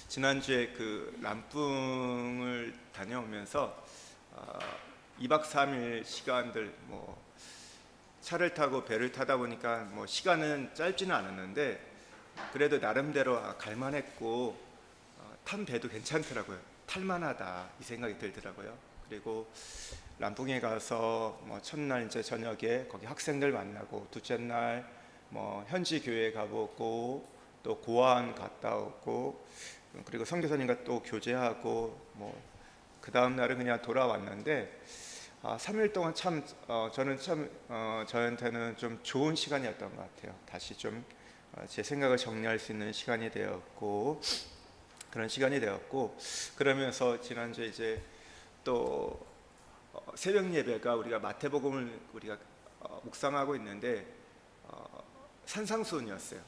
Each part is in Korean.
지난주에 그 람풍을 다녀오면서 2박 3일 시간들 차를 타고 배를 타다 보니까 시간은 짧지는 않았는데 그래도 나름대로 갈만했고 탄 배도 괜찮더라고요. 탈만하다 이 생각이 들더라고요. 그리고 람풍에 가서 첫날 이제 저녁에 거기 학생들 만나고 둘째 날 현지 교회 가보고 또 고아원 갔다 오고 그리고 선교사님과 또 교제하고 그 다음 날은 그냥 돌아왔는데 3일 동안 참 저는 참 저한테는 좀 좋은 시간이었던 것 같아요. 다시 좀 제 생각을 정리할 수 있는 시간이 되었고 그런 시간이 되었고 그러면서 지난주에 이제 또 새벽 예배가 우리가 마태복음을 우리가 묵상하고 있는데 산상수훈이었어요.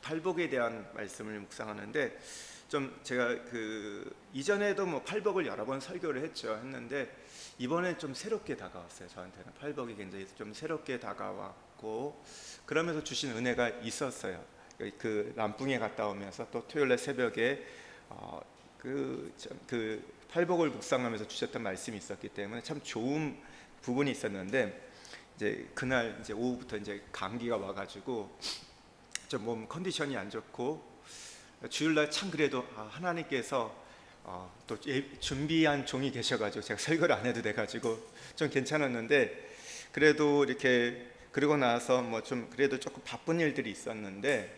팔복에 대한 말씀을 묵상하는데 좀 제가 그 이전에도 팔복을 여러 번 설교를 했는데 이번엔 좀 새롭게 다가왔어요. 저한테는 팔복이 굉장히 좀 새롭게 다가왔고 그러면서 주신 은혜가 있었어요. 그 람풍에 갔다 오면서 또 토요일날 새벽에 그 팔복을 묵상하면서 주셨던 말씀이 있었기 때문에 참 좋은 부분이 있었는데 이제 그날 이제 오후부터 이제 감기가 와가지고 좀 몸 컨디션이 안 좋고 주일날 참 그래도 하나님께서 또 준비한 종이 계셔가지고 제가 설교를 안 해도 돼가지고 좀 괜찮았는데 그래도 이렇게 그러고 나서 좀 그래도 조금 바쁜 일들이 있었는데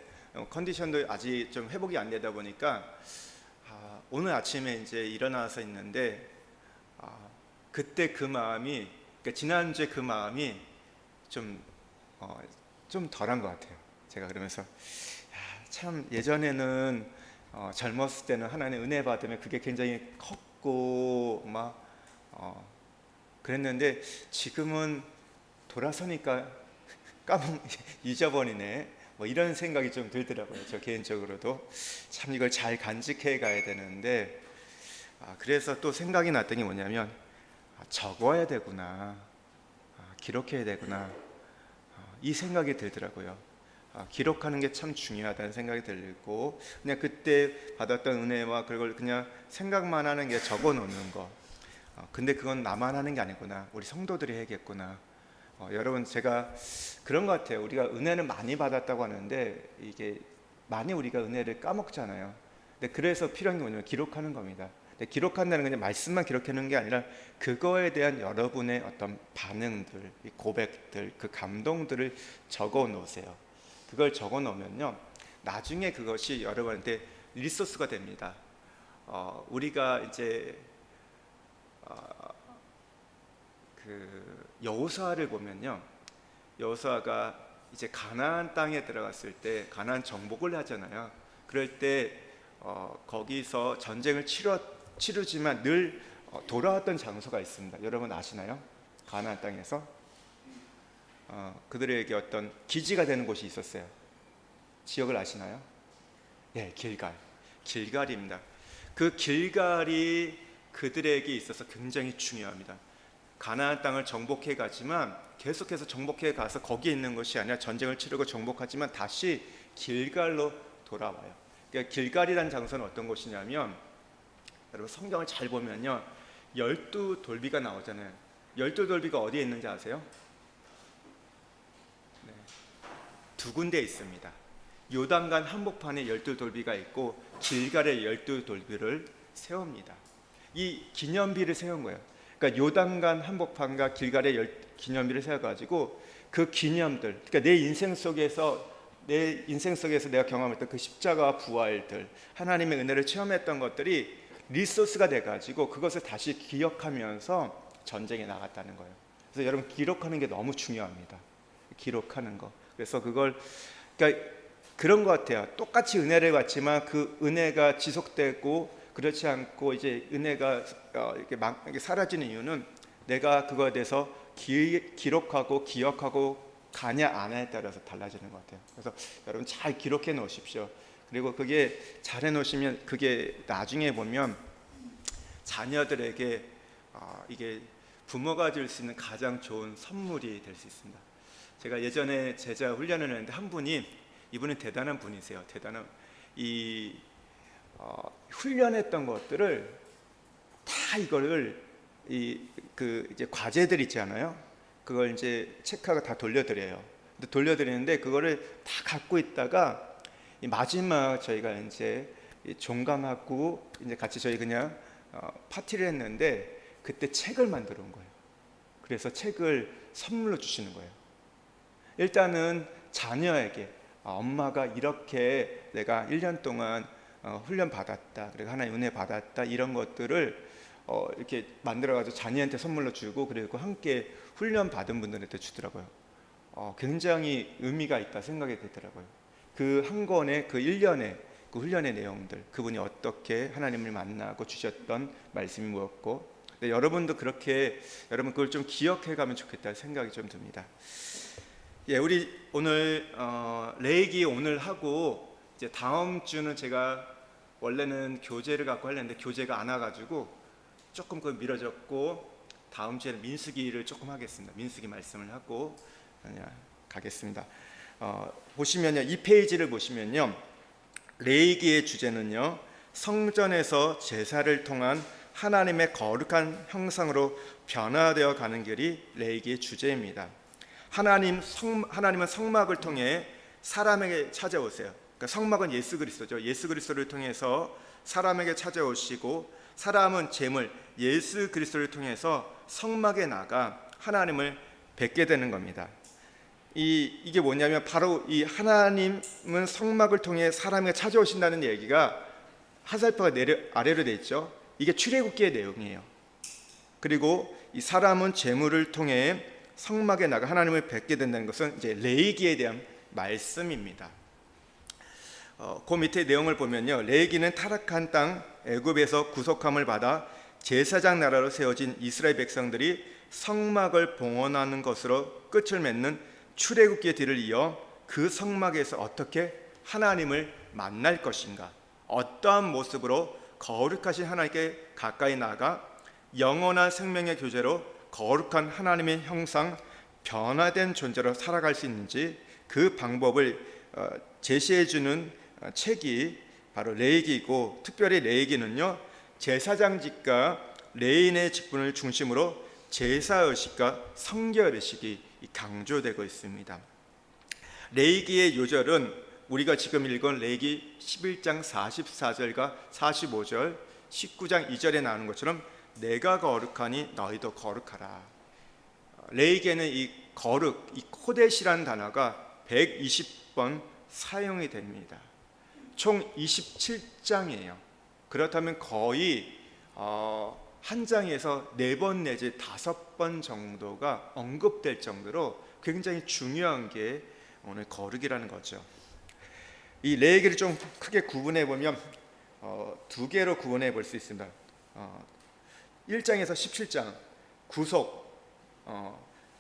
컨디션도 아직 좀 회복이 안 되다 보니까 오늘 아침에 이제 일어나서 있는데 그때 그 마음이 그러니까 지난주에 그 마음이 좀 덜한 것 같아요. 제가 그러면서 참 예전에는 젊었을 때는 하나님의 은혜 받으면 그게 굉장히 컸고 그랬는데 지금은 돌아서니까 잊어버리네 이런 생각이 좀 들더라고요. 저 개인적으로도 참 이걸 잘 간직해 가야 되는데 그래서 또 생각이 났던 게 뭐냐면 적어야 되구나, 기록해야 되구나 이 생각이 들더라고요. 기록하는 게 참 중요하다는 생각이 들고 그냥 그때 받았던 은혜와 그걸 그냥 생각만 하는 게 적어 놓는 거 근데 그건 나만 하는 게 아니구나, 우리 성도들이 해야겠구나. 여러분 제가 그런 것 같아요. 우리가 은혜는 많이 받았다고 하는데 이게 많이 우리가 은혜를 까먹잖아요. 근데 그래서 필요한 게 뭐냐면 기록하는 겁니다. 근데 기록한다는 건 그냥 말씀만 기록하는 게 아니라 그거에 대한 여러분의 어떤 반응들, 고백들, 그 감동들을 적어 놓으세요. 그걸 적어 놓으면요 나중에 그것이 여러분한테 리소스가 됩니다. 우리가 이제 그 여호수아를 보면요 여호수아가 이제 가나안 땅에 들어갔을 때 가나안 정복을 하잖아요. 그럴 때 거기서 전쟁을 치르지만 늘 돌아왔던 장소가 있습니다. 여러분 아시나요? 가나안 땅에서 그들에게 어떤 기지가 되는 곳이 있었어요. 지역을 아시나요? 네, 길갈입니다. 그 길갈이 그들에게 있어서 굉장히 중요합니다. 가나안 땅을 정복해 가지만 계속해서 정복해 가서 거기에 있는 것이 아니라 전쟁을 치르고 정복하지만 다시 길갈로 돌아와요. 그러니까 길갈이라는 장소는 어떤 곳이냐면 여러분 성경을 잘 보면요 12돌비가 나오잖아요. 12돌비가 어디에 있는지 아세요? 네, 두 군데 있습니다. 요단강 한복판에 12돌비가 있고 길갈에 12돌비를 세웁니다. 이 기념비를 세운 거예요. 그러니까 요단강 한복판과 길갈에 기념비를 세워가지고 그 기념들, 그러니까 내 인생 속에서 내가 경험했던 그 십자가와 부활들, 하나님의 은혜를 체험했던 것들이 리소스가 돼가지고 그것을 다시 기억하면서 전쟁에 나갔다는 거예요. 그래서 여러분 기록하는 게 너무 중요합니다. 기록하는 거. 그래서 그러니까 그런 것 같아요. 똑같이 은혜를 받지만 그 은혜가 지속되고 그렇지 않고 이제 은혜가 이렇게 사라지는 이유는 내가 그거에 대해서 기록하고 기억하고 가냐 안 하냐에 따라서 달라지는 것 같아요. 그래서 여러분 잘 기록해 놓으십시오. 그리고 그게 잘 해 놓으시면 그게 나중에 보면 자녀들에게 이게 부모가 줄 수 있는 가장 좋은 선물이 될 수 있습니다. 제가 예전에 제자 훈련을 했는데 한 분이 이분은 대단한 분이세요. 대단한 훈련했던 것들을 다 이거를 이제 과제들 있잖아요. 그걸 이제 체크하고 다 돌려드려요. 근데 돌려드리는데 그거를 다 갖고 있다가 이 마지막 저희가 이제 종강하고 이제 같이 저희 그냥 파티를 했는데 그때 책을 만들어 온 거예요. 그래서 책을 선물로 주시는 거예요. 일단은 자녀에게 엄마가 이렇게 내가 1년 동안 훈련 받았다, 그리고 하나님 은혜 받았다, 이런 것들을 이렇게 만들어가지고 자녀한테 선물로 주고, 그리고 함께 훈련 받은 분들한테 주더라고요. 굉장히 의미가 있다 생각이 되더라고요. 그 한 권의 그 1년의 그 훈련의 내용들, 그분이 어떻게 하나님을 만나고 주셨던 말씀이 무엇고, 여러분도 그렇게 여러분 그걸 좀 기억해 가면 좋겠다 생각이 좀 듭니다. 예, 우리 오늘 레이기 오늘 하고 이제 다음 주는 제가 원래는 교재를 갖고 하려는데 교재가 안 와가지고 조금 그 미뤄졌고, 다음 주에는 민수기를 조금 하겠습니다. 민수기 말씀을 하고 그냥 가겠습니다. 보시면요, 이 페이지를 보시면요, 레이기의 주제는요, 성전에서 제사를 통한 하나님의 거룩한 형상으로 변화되어 가는 길이 레이기의 주제입니다. 하나님은 성막을 통해 사람에게 찾아오세요. 그러니까 성막은 예수 그리스도죠. 예수 그리스도를 통해서 사람에게 찾아오시고, 사람은 제물 예수 그리스도를 통해서 성막에 나가 하나님을 뵙게 되는 겁니다. 이게 뭐냐면 바로 이 하나님은 성막을 통해 사람에게 찾아오신다는 얘기가 화살표가 아래로 돼 있죠. 이게 출애굽기의 내용이에요. 그리고 이 사람은 제물을 통해 성막에 나가 하나님을 뵙게 된다는 것은 이제 레위기에 대한 말씀입니다. 그 밑에 내용을 보면요, 레위기는 타락한 땅 애굽에서 구속함을 받아 제사장 나라로 세워진 이스라엘 백성들이 성막을 봉헌하는 것으로 끝을 맺는 출애굽기의 뒤를 이어 그 성막에서 어떻게 하나님을 만날 것인가, 어떠한 모습으로 거룩하신 하나님께 가까이 나아가 영원한 생명의 교제로 거룩한 하나님의 형상, 변화된 존재로 살아갈 수 있는지 그 방법을 제시해 주는 책이 바로 레위기이고, 특별히 레위기는요, 제사장직과 레인의 직분을 중심으로 제사의식과 성결의식이 강조되고 있습니다. 레위기의 요절은 우리가 지금 읽은 레위기 11장 44절과 45절, 19장 2절에 나오는 것처럼 내가 거룩하니 너희도 거룩하라. 레위기에는 이 거룩, 이 코데시라는 단어가 120번 사용이 됩니다. 총 27장이에요. 그렇다면 거의 한 장에서 4번 내지 5번 정도가 언급될 정도로 굉장히 중요한 게 오늘 거룩이라는 거죠. 이 레위기를 좀 크게 구분해 보면 두 개로 구분해 볼 수 있습니다. 1장에서 17장 구속,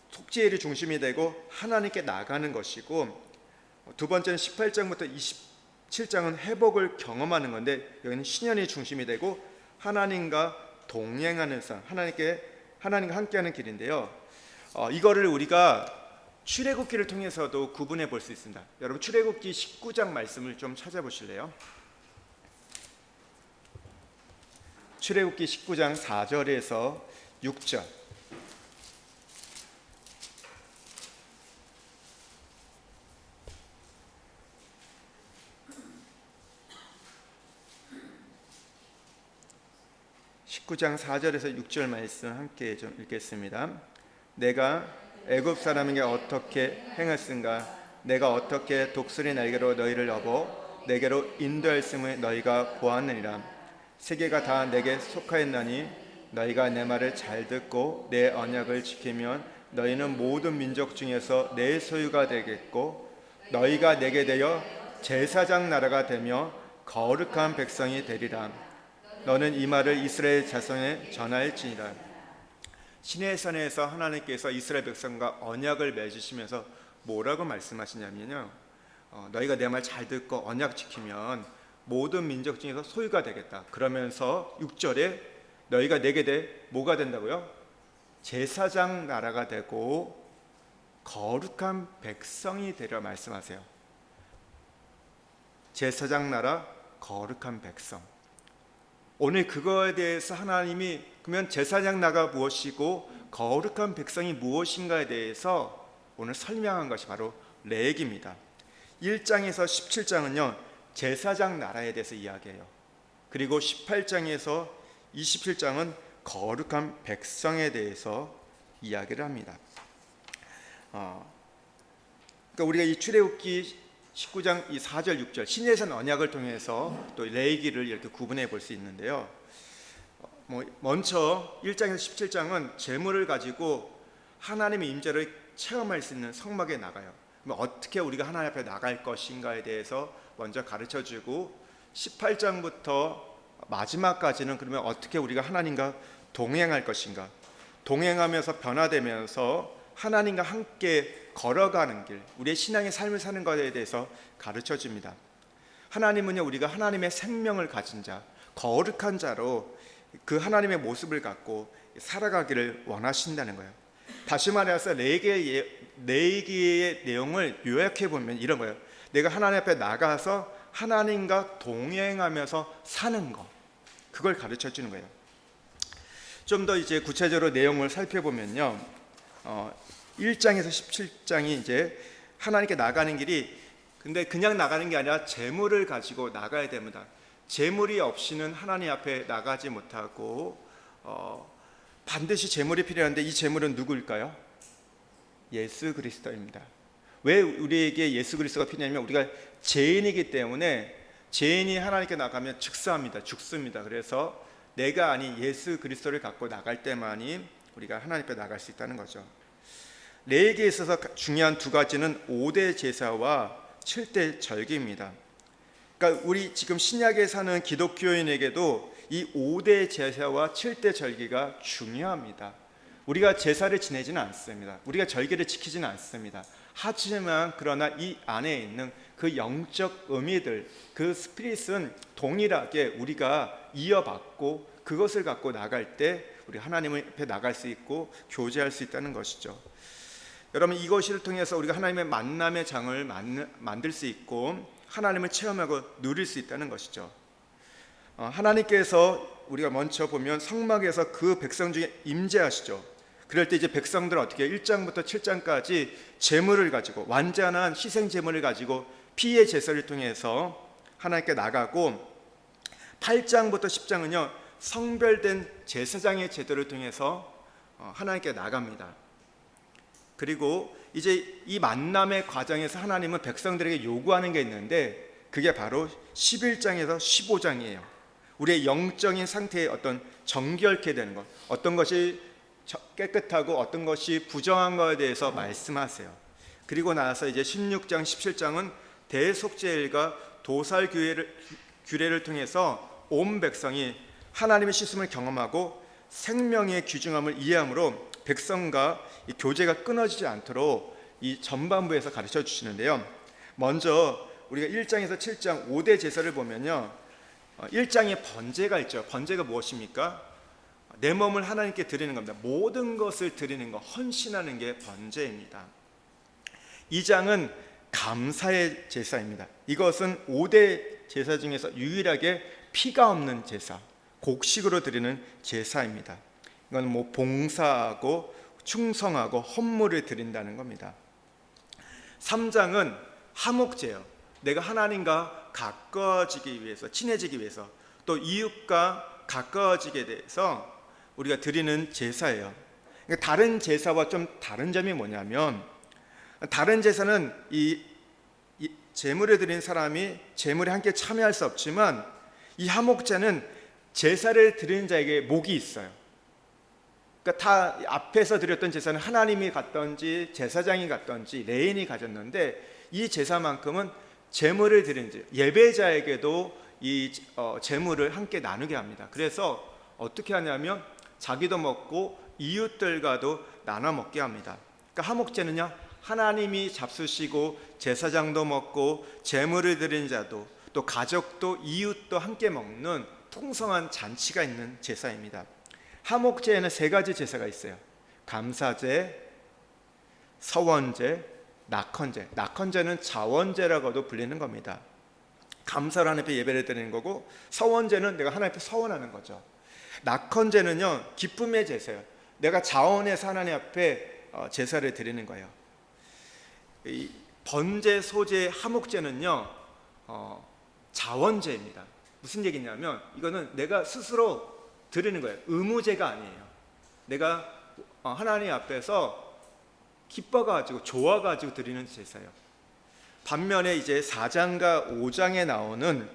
속죄일이 중심이 되고 하나님께 나가는 것이고, 두 번째는 18장부터 27장은 회복을 경험하는 건데, 여기는 신년이 중심이 되고 하나님과 동행하는 삶, 하나님과 함께하는 길인데요. 이거를 우리가 출애굽기를 통해서도 구분해 볼 수 있습니다. 여러분 출애굽기 19장 말씀을 좀 찾아보실래요? 출애굽기 19장 4절에서 6절. (19장 4절에서 6절) 말씀 함께 좀 읽겠습니다. 내가 애굽 사람에게 어떻게 행했은가? 내가 어떻게 독수리 날개로 너희를 업어 내게로 인도했음을 너희가 보았느니라. 세계가 다 내게 속하였나니 너희가 내 말을 잘 듣고 내 언약을 지키면 너희는 모든 민족 중에서 내 소유가 되겠고, 너희가 내게 되어 제사장 나라가 되며 거룩한 백성이 되리라. 너는 이 말을 이스라엘 자손에 전할지니라. 시내산에서 하나님께서 이스라엘 백성과 언약을 맺으시면서 뭐라고 말씀하시냐면요, 너희가 내 말 잘 듣고 언약 지키면 모든 민족 중에서 소유가 되겠다. 그러면서 6절에 너희가 내게 돼 뭐가 된다고요? 제사장 나라가 되고 거룩한 백성이 되리라 말씀하세요. 제사장 나라, 거룩한 백성. 오늘 그거에 대해서 하나님이 그러면 제사장 나가 무엇이고 거룩한 백성이 무엇인가에 대해서 오늘 설명한 것이 바로 레위기입니다. 1장에서 17장은요 제사장 나라에 대해서 이야기해요. 그리고 18장에서 27장은 거룩한 백성에 대해서 이야기를 합니다. 그러니까 우리가 이 출애굽기 19장 이 4절 6절 신에선 언약을 통해서 또 레위기를 이렇게 구분해 볼 수 있는데요. 먼저 1장에서 17장은 제물을 가지고 하나님의 임재를 체험할 수 있는 성막에 나가요. 어떻게 우리가 하나님 앞에 나갈 것인가에 대해서 먼저 가르쳐주고 18장부터 마지막까지는 그러면 어떻게 우리가 하나님과 동행할 것인가, 동행하면서 변화되면서 하나님과 함께 걸어가는 길, 우리의 신앙의 삶을 사는 것에 대해서 가르쳐줍니다. 하나님은요 우리가 하나님의 생명을 가진 자, 거룩한 자로 그 하나님의 모습을 갖고 살아가기를 원하신다는 거예요. 다시 말해서 레위기의 내용을 요약해 보면 이런 거예요. 내가 하나님 앞에 나가서 하나님과 동행하면서 사는 것, 그걸 가르쳐 주는 거예요. 좀 더 이제 구체적으로 내용을 살펴보면요, 1장에서 17장이 이제 하나님께 나가는 길이, 근데 그냥 나가는 게 아니라 재물을 가지고 나가야 됩니다. 재물이 없이는 하나님 앞에 나가지 못하고 반드시 재물이 필요한데 이 재물은 누구일까요? 예수 그리스도입니다. 왜 우리에게 예수 그리스도가 필요하냐면 우리가 죄인이기 때문에 죄인이 하나님께 나가면 즉사합니다. 죽습니다. 그래서 내가 아닌 예수 그리스도를 갖고 나갈 때만이 우리가 하나님 앞에 나갈 수 있다는 거죠. 레위기에 있어서 중요한 두 가지는 5대 제사와 7대 절기입니다. 그러니까 우리 지금 신약에 사는 기독교인에게도 이 5대 제사와 7대 절기가 중요합니다. 우리가 제사를 지내지는 않습니다. 우리가 절기를 지키지는 않습니다. 하지만 그러나 이 안에 있는 그 영적 의미들, 그 스피릿은 동일하게 우리가 이어받고 그것을 갖고 나갈 때 우리 하나님 앞에 나갈 수 있고 교제할 수 있다는 것이죠. 여러분, 이것을 통해서 우리가 하나님의 만남의 장을 만들 수 있고 하나님을 체험하고 누릴 수 있다는 것이죠. 하나님께서 우리가 먼저 보면 성막에서 그 백성 중에 임재하시죠. 그럴 때 이제 백성들은 어떻게 1장부터 7장까지 제물을 가지고 완전한 희생 제물을 가지고 피의 제사를 통해서 하나님께 나가고 8장부터 10장은요 성별된 제사장의 제도를 통해서 하나님께 나갑니다. 그리고 이제 이 만남의 과정에서 하나님은 백성들에게 요구하는 게 있는데 그게 바로 11장에서 15장이에요. 우리의 영적인 상태의 어떤 정결케 되는 것, 어떤 것이 깨끗하고 어떤 것이 부정한 것에 대해서 말씀하세요. 그리고 나서 이제 16장, 17장은 대속죄일과 도살 규례를 통해서 온 백성이 하나님의 씻음을 경험하고 생명의 귀중함을 이해함으로 백성과 이 교제가 끊어지지 않도록 이 전반부에서 가르쳐 주시는데요. 먼저 우리가 1장에서 7장 5대 제사를 보면요, 1장에 번제가 있죠. 번제가 무엇입니까? 내 몸을 하나님께 드리는 겁니다. 모든 것을 드리는 것, 헌신하는 게 번제입니다. 2장은 감사의 제사입니다. 이것은 5대 제사 중에서 유일하게 피가 없는 제사, 곡식으로 드리는 제사입니다. 이건 봉사하고 충성하고 헌물을 드린다는 겁니다. 3장은 화목제예요. 내가 하나님과 가까워지기 위해서, 친해지기 위해서, 또 이웃과 가까워지게 돼서 우리가 드리는 제사예요. 그러니까 다른 제사와 좀 다른 점이 뭐냐면, 다른 제사는 이 제물을 드린 사람이 제물에 함께 참여할 수 없지만 이 화목제는 제사를 드리는 자에게 목이 있어요. 그러니까 다 앞에서 드렸던 제사는 하나님이 갖던지 제사장이 갖던지 레인이 가졌는데 이 제사만큼은 제물을 드리는 예배자에게도 이 제물을 함께 나누게 합니다. 그래서 어떻게 하냐면 자기도 먹고 이웃들과도 나눠 먹게 합니다. 그러니까 화목제는요, 하나님이 잡수시고 제사장도 먹고 제물을 드린 자도 또 가족도 이웃도 함께 먹는 풍성한 잔치가 있는 제사입니다. 화목제에는 3가지 제사가 있어요. 감사제, 서원제, 낙헌제. 낙헌제는 자원제라고도 불리는 겁니다. 감사를 하나님 앞에 예배를 드리는 거고, 서원제는 내가 하나님 앞에 서원하는 거죠. 낙헌제는요, 기쁨의 제사예요. 내가 자원해서 하나님 앞에 제사를 드리는 거예요. 이 번제, 소제, 화목제는요 자원제입니다. 무슨 얘기냐면 이거는 내가 스스로 드리는 거예요. 의무제가 아니에요. 내가 하나님 앞에서 기뻐가지고 좋아가지고 드리는 제사예요. 반면에 이제 4장과 5장에 나오는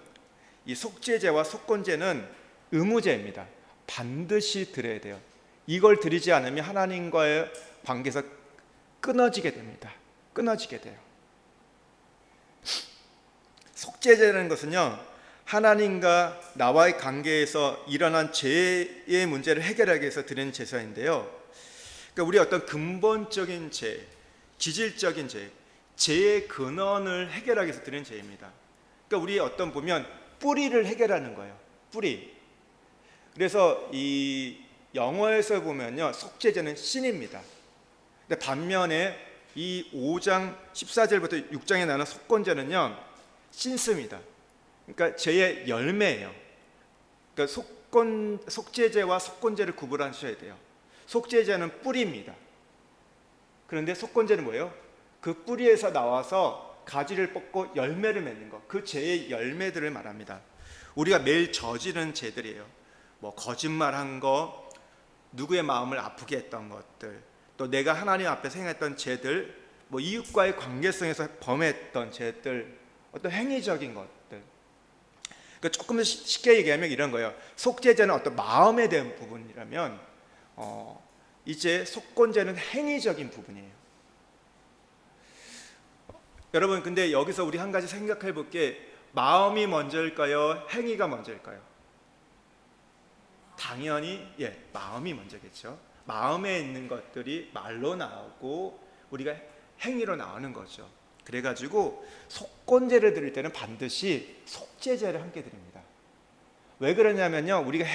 이 속죄제와 속건제는 의무제입니다. 반드시 드려야 돼요. 이걸 드리지 않으면 하나님과의 관계에서 끊어지게 됩니다. 끊어지게 돼요. 속죄제라는 것은요, 하나님과 나와의 관계에서 일어난 죄의 문제를 해결하기 위해서 드리는 제사인데요, 그러니까 우리 어떤 근본적인 죄, 기질적인 죄, 죄의 근원을 해결하기 위해서 드리는 죄입니다. 그러니까 우리 어떤 보면 뿌리를 해결하는 거예요. 뿌리. 그래서 이 영어에서 보면요, 속죄제는 신입니다. 근데 반면에 이 5장 14절부터 6장에 나오는 속건제는요, 신습니다. 그러니까 죄의 열매예요. 그러니까 속죄제와 속건제를 구분하셔야 돼요. 속죄제는 뿌리입니다. 그런데 속건제는 뭐예요? 그 뿌리에서 나와서 가지를 뽑고 열매를 맺는 것, 그 죄의 열매들을 말합니다. 우리가 매일 저지른 죄들이에요. 뭐 거짓말한 거, 누구의 마음을 아프게 했던 것들, 또 내가 하나님 앞에서 행했던 죄들, 뭐 이웃과의 관계성에서 범했던 죄들, 어떤 행위적인 것들. 그러니까 조금 더 쉽게 얘기하면 이런 거예요. 속죄제는 어떤 마음에 대한 부분이라면 이제 속건제는 행위적인 부분이에요. 여러분, 근데 여기서 우리 한 가지 생각해 볼 게, 마음이 먼저일까요? 행위가 먼저일까요? 당연히 마음이 먼저겠죠. 마음에 있는 것들이 말로 나오고 우리가 행위로 나오는 거죠. 그래가지고 속건제를 드릴 때는 반드시 속죄제를 함께 드립니다. 왜 그러냐면요, 우리가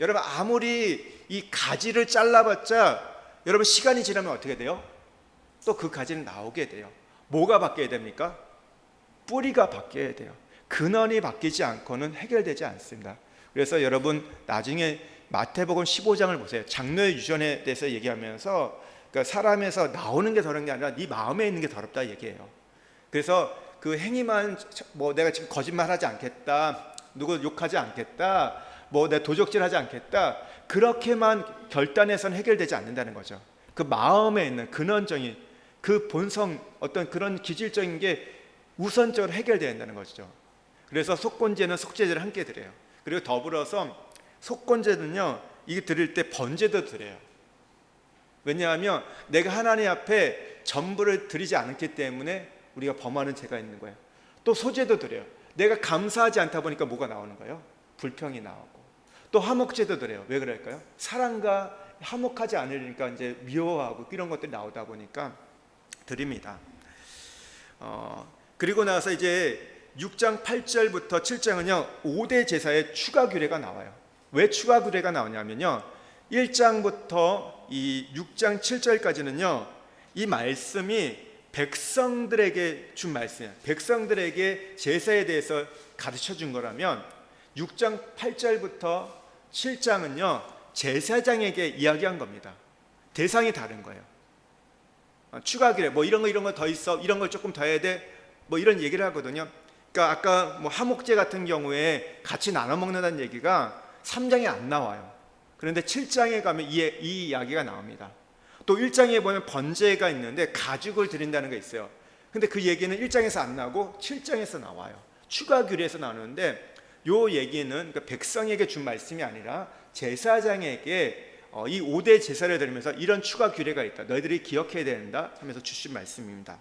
여러분 아무리 이 가지를 잘라봤자 여러분 시간이 지나면 어떻게 돼요? 또 그 가지는 나오게 돼요. 뭐가 바뀌어야 됩니까? 뿌리가 바뀌어야 돼요. 근원이 바뀌지 않고는 해결되지 않습니다. 그래서 여러분 나중에 마태복음 15장을 보세요. 장로의 유전에 대해서 얘기하면서, 그러니까 사람에서 나오는 게 더러운 게 아니라 네 마음에 있는 게 더럽다 얘기해요. 그래서 그 행위만, 뭐 내가 지금 거짓말하지 않겠다, 누구 욕하지 않겠다, 뭐 내가 도적질하지 않겠다, 그렇게만 결단해서는 해결되지 않는다는 거죠. 그 마음에 있는 근원적인 그 본성, 어떤 그런 기질적인 게 우선적으로 해결되어야 한다는 것이죠. 그래서 속건제는 속죄제를 함께 드려요. 그리고 더불어서 속건제는요, 이게 드릴 때 번제도 드려요. 왜냐하면 내가 하나님 앞에 전부를 드리지 않았기 때문에 우리가 범하는 죄가 있는 거예요. 또 소제도 드려요. 내가 감사하지 않다 보니까 뭐가 나오는 거예요? 불평이 나오고. 또 화목제도 드려요. 왜 그럴까요? 사랑과 화목하지 않으니까 이제 미워하고 이런 것들이 나오다 보니까 드립니다. 그리고 나서 이제 6장 8절부터 7장은요 5대 제사의 추가 규례가 나와요. 왜 추가 규례가 나오냐면요, 1장부터 이 6장 7절까지는요 이 말씀이 백성들에게 준 말씀이에요. 백성들에게 제사에 대해서 가르쳐 준 거라면 6장 8절부터 7장은요 제사장에게 이야기한 겁니다. 대상이 다른 거예요. 추가 규례, 뭐 이런 거 더 있어, 이런 걸 조금 더 해야 돼, 뭐 이런 얘기를 하거든요. 그러니까 아까 뭐 화목제 같은 경우에 같이 나눠 먹는다는 얘기가 3장에 안 나와요. 그런데 7장에 가면 이 이야기가 나옵니다. 또 1장에 보면 번제가 있는데 가죽을 드린다는 게 있어요. 근데 그 얘기는 1장에서 안 나오고 7장에서 나와요. 추가 규례에서 나오는데, 요 얘기는 그러니까 백성에게 준 말씀이 아니라 제사장에게 이 5대 제사를 드리면서 이런 추가 규례가 있다, 너희들이 기억해야 된다 하면서 주신 말씀입니다.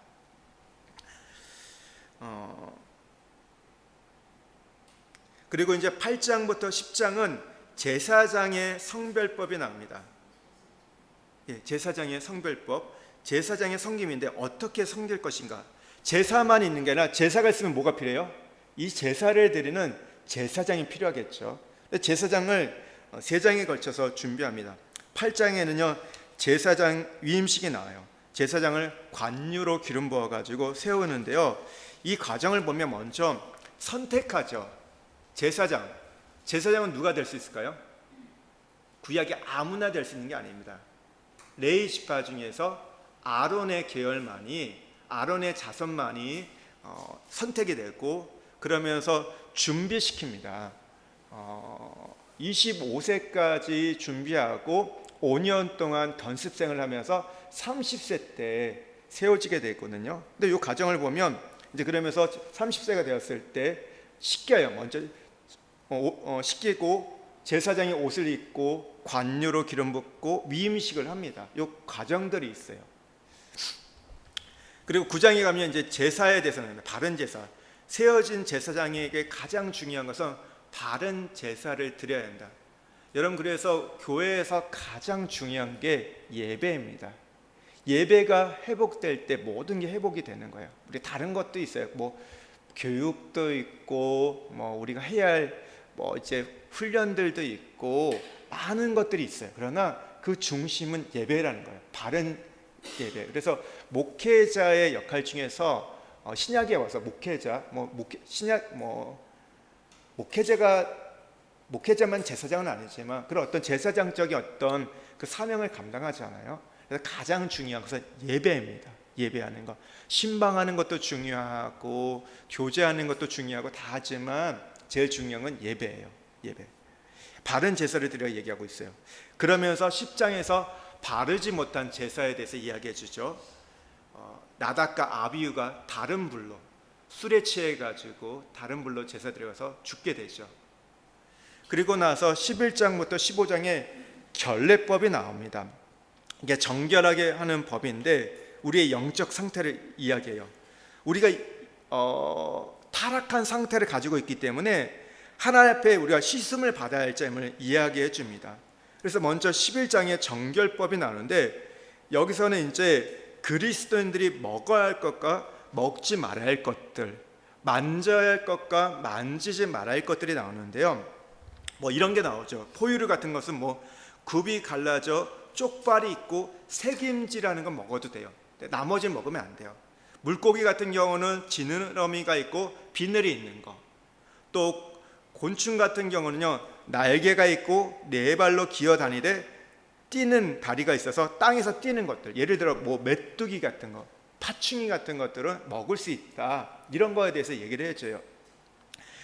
그리고 이제 8장부터 10장은 제사장의 성별법이 나옵니다. 제사장의 성별법, 제사장의 섬김인데 어떻게 섬길 것인가. 제사만 있는 게 아니라 제사가 있으면 뭐가 필요해요? 이 제사를 드리는 제사장이 필요하겠죠. 제사장을 3장에 걸쳐서 준비합니다. 8장에는요 제사장 위임식이 나와요. 제사장을 관유로 기름 부어 가지고 세우는데요, 이 과정을 보면 먼저 선택하죠. 제사장은 누가 될 수 있을까요? 구약이 아무나 될 수 있는 게 아닙니다. 레위 지파 중에서 아론의 계열만이, 아론의 자손만이 선택이 되고, 그러면서 준비시킵니다. 25세까지 준비하고 5년 동안 던습생을 하면서 30세 때 세워지게 되거든요. 근데 이 과정을 보면 이제 그러면서 30세가 되었을 때 씻겨요. 먼저 씻기고 제사장이 옷을 입고 관유로 기름 붓고 위임식을 합니다. 이 과정들이 있어요. 그리고 9장에 가면 이제 제사에 대해서는 바른 제사, 세워진 제사장에게 가장 중요한 것은 바른 제사를 드려야 한다. 여러분, 그래서 교회에서 가장 중요한 게 예배입니다. 예배가 회복될 때 모든 게 회복이 되는 거예요. 우리 다른 것도 있어요. 뭐 교육도 있고, 뭐 우리가 해야 할 뭐 이제 훈련들도 있고 많은 것들이 있어요. 그러나 그 중심은 예배라는 거예요. 바른 예배. 그래서 목회자의 역할 중에서 신약에 와서 목회자만 제사장은 아니지만 그런 어떤 제사장적인 어떤 그 사명을 감당하잖아요. 그래서 가장 중요한 것은 예배입니다. 예배하는 것, 신방하는 것도 중요하고 교제하는 것도 중요하고 다 하지만 제일 중요한 건 예배예요. 예배. 바른 제사를 드려 얘기하고 있어요. 그러면서 10장에서 바르지 못한 제사에 대해서 이야기해 주죠. 나답과 아비후가 다른 불로 술에 취해 가지고 다른 불로 제사 드려서 죽게 되죠. 그리고 나서 11장부터 15장에 결례법이 나옵니다. 이게 정결하게 하는 법인데 우리의 영적 상태를 이야기해요. 우리가 타락한 상태를 가지고 있기 때문에 하나님 앞에 우리가 씻음을 받아야 할 점을 이야기해 줍니다. 그래서 먼저 11장에 정결법이 나오는데 여기서는 이제 그리스도인들이 먹어야 할 것과 먹지 말아야 할 것들, 만져야 할 것과 만지지 말아야 할 것들이 나오는데요. 뭐 이런 게 나오죠. 포유류 같은 것은 뭐 굽이 갈라져 쪽발이 있고 새김지라는 건 먹어도 돼요. 나머지는 먹으면 안 돼요. 물고기 같은 경우는 지느러미가 있고 비늘이 있는 거, 또 곤충 같은 경우는요 날개가 있고 네 발로 기어다니되 뛰는 다리가 있어서 땅에서 뛰는 것들, 예를 들어 뭐 메뚜기 같은 거, 파충이 같은 것들은 먹을 수 있다. 이런 거에 대해서 얘기를 해줘요.